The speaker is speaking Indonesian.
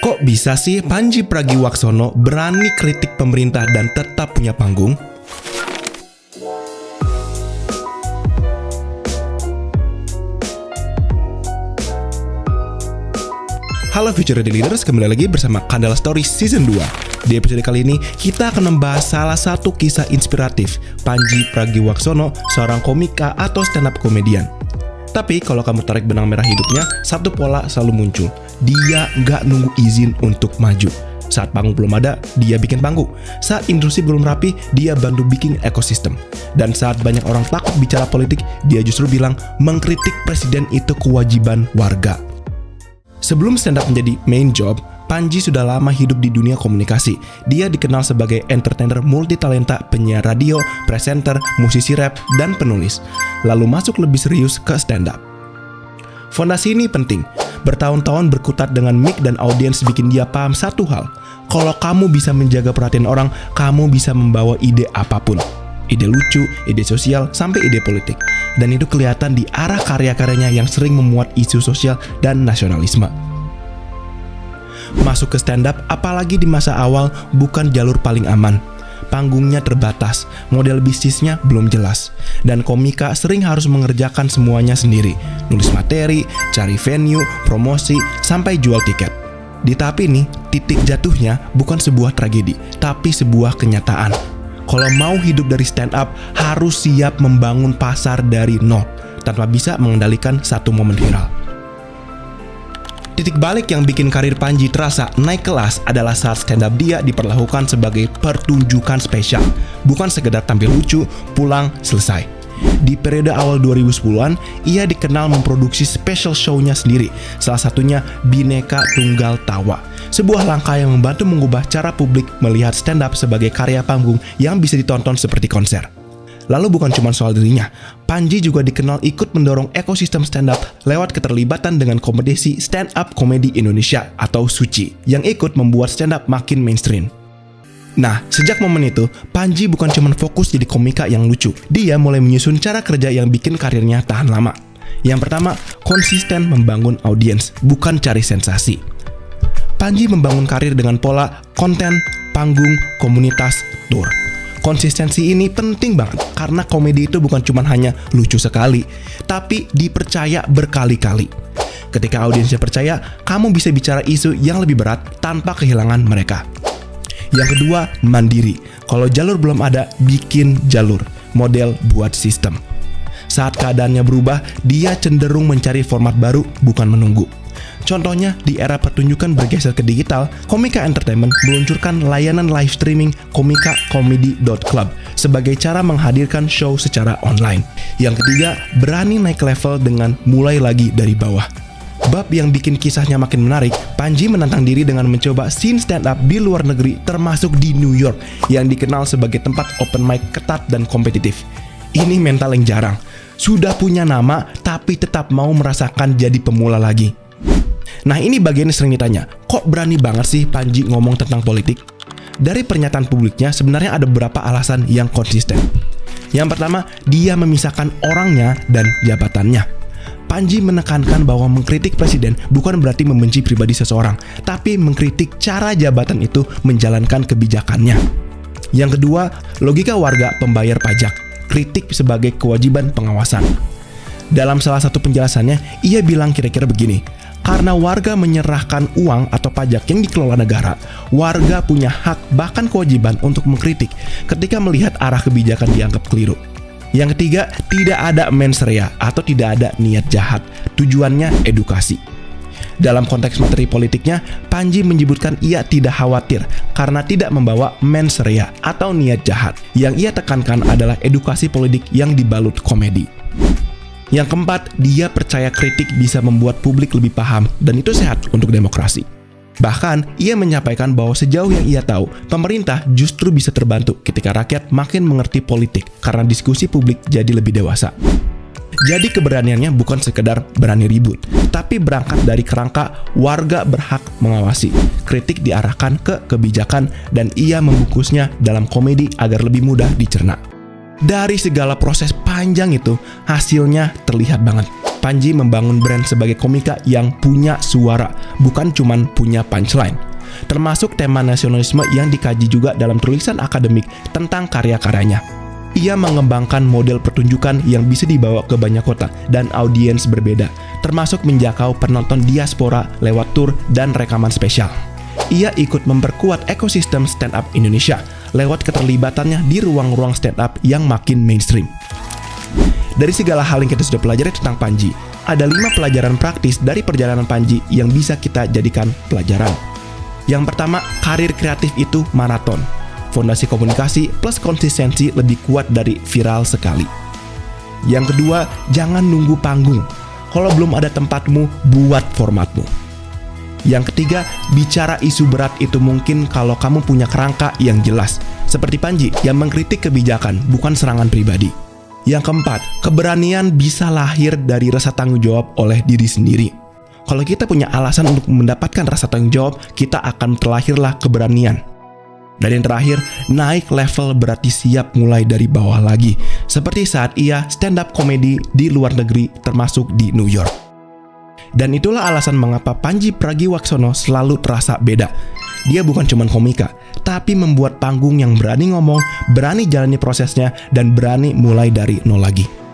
Kok bisa sih Pandji Pragiwaksono berani kritik pemerintah dan tetap punya panggung? Halo Future Ready Leaders, kembali lagi bersama Kandala Stories Season 2. Di episode kali ini, kita akan membahas salah satu kisah inspiratif Pandji Pragiwaksono, seorang komika atau stand-up komedian. Tapi kalau kamu tarik benang merah hidupnya, satu pola selalu muncul. Dia nggak nunggu izin untuk maju. Saat panggung belum ada, dia bikin panggung. Saat industri belum rapi, dia bantu bikin ekosistem. Dan saat banyak orang takut bicara politik, dia justru bilang mengkritik presiden itu kewajiban warga. Sebelum stand up menjadi main job, Pandji sudah lama hidup di dunia komunikasi. Dia dikenal sebagai entertainer multitalenta, penyiar radio, presenter, musisi rap, dan penulis. Lalu masuk lebih serius ke stand up. Fondasi ini penting. Bertahun-tahun berkutat dengan mic dan audiens bikin dia paham satu hal. Kalau kamu bisa menjaga perhatian orang, kamu bisa membawa ide apapun. Ide lucu, ide sosial, sampai ide politik. Dan itu kelihatan di arah karya-karyanya yang sering memuat isu sosial dan nasionalisme. Masuk ke stand up, apalagi di masa awal, bukan jalur paling aman. Panggungnya terbatas, model bisnisnya belum jelas, dan komika sering harus mengerjakan semuanya sendiri. Nulis materi, cari venue, promosi, sampai jual tiket. Di tahap ini, titik jatuhnya bukan sebuah tragedi, tapi sebuah kenyataan. Kalau mau hidup dari stand up, harus siap membangun pasar dari nol, tanpa bisa mengendalikan satu momen viral. Titik balik yang bikin karir Pandji terasa naik kelas adalah saat stand up dia diperlakukan sebagai pertunjukan spesial, bukan sekedar tampil lucu, pulang, selesai. Di periode awal 2010-an, ia dikenal memproduksi special show-nya sendiri, salah satunya Bhinneka Tunggal Tawa. Sebuah langkah yang membantu mengubah cara publik melihat stand up sebagai karya panggung yang bisa ditonton seperti konser. Lalu bukan cuma soal dirinya, Pandji juga dikenal ikut mendorong ekosistem stand up lewat keterlibatan dengan kompetisi Stand Up Comedy Indonesia atau SUCI yang ikut membuat stand up makin mainstream. Nah, sejak momen itu, Pandji bukan cuma fokus jadi komika yang lucu. Dia mulai menyusun cara kerja yang bikin karirnya tahan lama. Yang pertama, konsisten membangun audiens, bukan cari sensasi. Pandji membangun karir dengan pola konten, panggung, komunitas, tour. Konsistensi ini penting banget karena komedi itu bukan cuma hanya lucu sekali, tapi dipercaya berkali-kali. Ketika audiensnya percaya, kamu bisa bicara isu yang lebih berat tanpa kehilangan mereka. Yang kedua, mandiri. Kalau jalur belum ada, bikin jalur. Model buat sistem. Saat keadaannya berubah, dia cenderung mencari format baru, bukan menunggu. Contohnya, di era pertunjukan bergeser ke digital, Komika Entertainment meluncurkan layanan live streaming komika-comedy.club sebagai cara menghadirkan show secara online. Yang ketiga, berani naik level dengan mulai lagi dari bawah. Bab yang bikin kisahnya makin menarik, Pandji menantang diri dengan mencoba scene stand up di luar negeri, termasuk di New York, yang dikenal sebagai tempat open mic ketat dan kompetitif. Ini mental yang jarang. Sudah punya nama, tapi tetap mau merasakan jadi pemula lagi. Nah, ini bagian yang sering ditanya, kok berani banget sih Pandji ngomong tentang politik? Dari pernyataan publiknya, sebenarnya ada beberapa alasan yang konsisten. Yang pertama, dia memisahkan orangnya dan jabatannya. Pandji menekankan bahwa mengkritik presiden bukan berarti membenci pribadi seseorang, tapi mengkritik cara jabatan itu menjalankan kebijakannya. Yang kedua, logika warga pembayar pajak, kritik sebagai kewajiban pengawasan. Dalam salah satu penjelasannya, ia bilang kira-kira begini, karena warga menyerahkan uang atau pajak yang dikelola negara, warga punya hak bahkan kewajiban untuk mengkritik ketika melihat arah kebijakan dianggap keliru. Yang ketiga, tidak ada mens rea atau tidak ada niat jahat, tujuannya edukasi. Dalam konteks materi politiknya, Pandji menyebutkan ia tidak khawatir karena tidak membawa mens rea atau niat jahat. Yang ia tekankan adalah edukasi politik yang dibalut komedi. Yang keempat, dia percaya kritik bisa membuat publik lebih paham dan itu sehat untuk demokrasi. Bahkan, ia menyampaikan bahwa sejauh yang ia tahu, pemerintah justru bisa terbantu ketika rakyat makin mengerti politik karena diskusi publik jadi lebih dewasa. Jadi keberaniannya bukan sekedar berani ribut, tapi berangkat dari kerangka warga berhak mengawasi. Kritik diarahkan ke kebijakan dan ia membungkusnya dalam komedi agar lebih mudah dicerna. Dari segala proses panjang itu, hasilnya terlihat banget. Panji membangun brand sebagai komika yang punya suara, bukan cuman punya punchline. Termasuk tema nasionalisme yang dikaji juga dalam tulisan akademik tentang karya-karyanya. Ia mengembangkan model pertunjukan yang bisa dibawa ke banyak kota dan audiens berbeda, termasuk menjangkau penonton diaspora lewat tur dan rekaman spesial. Ia ikut memperkuat ekosistem stand-up Indonesia lewat keterlibatannya di ruang-ruang stand-up yang makin mainstream. Dari segala hal yang kita sudah pelajari tentang Panji, ada 5 pelajaran praktis dari perjalanan Panji yang bisa kita jadikan pelajaran. Yang pertama, karir kreatif itu maraton. Fondasi komunikasi plus konsistensi lebih kuat dari viral sekali. Yang kedua, jangan nunggu panggung. Kalau belum ada tempatmu, buat formatmu. Yang ketiga, bicara isu berat itu mungkin kalau kamu punya kerangka yang jelas. Seperti Panji yang mengkritik kebijakan, bukan serangan pribadi. Yang keempat, keberanian bisa lahir dari rasa tanggung jawab oleh diri sendiri. Kalau kita punya alasan untuk mendapatkan rasa tanggung jawab, kita akan terlahirlah keberanian. Dan yang terakhir, naik level berarti siap mulai dari bawah lagi. Seperti saat ia stand up komedi di luar negeri, termasuk di New York. Dan itulah alasan mengapa Panji Pragiwaksono selalu terasa beda. Dia bukan cuma komika, tapi membuat panggung yang berani ngomong, berani jalani prosesnya, dan berani mulai dari nol lagi.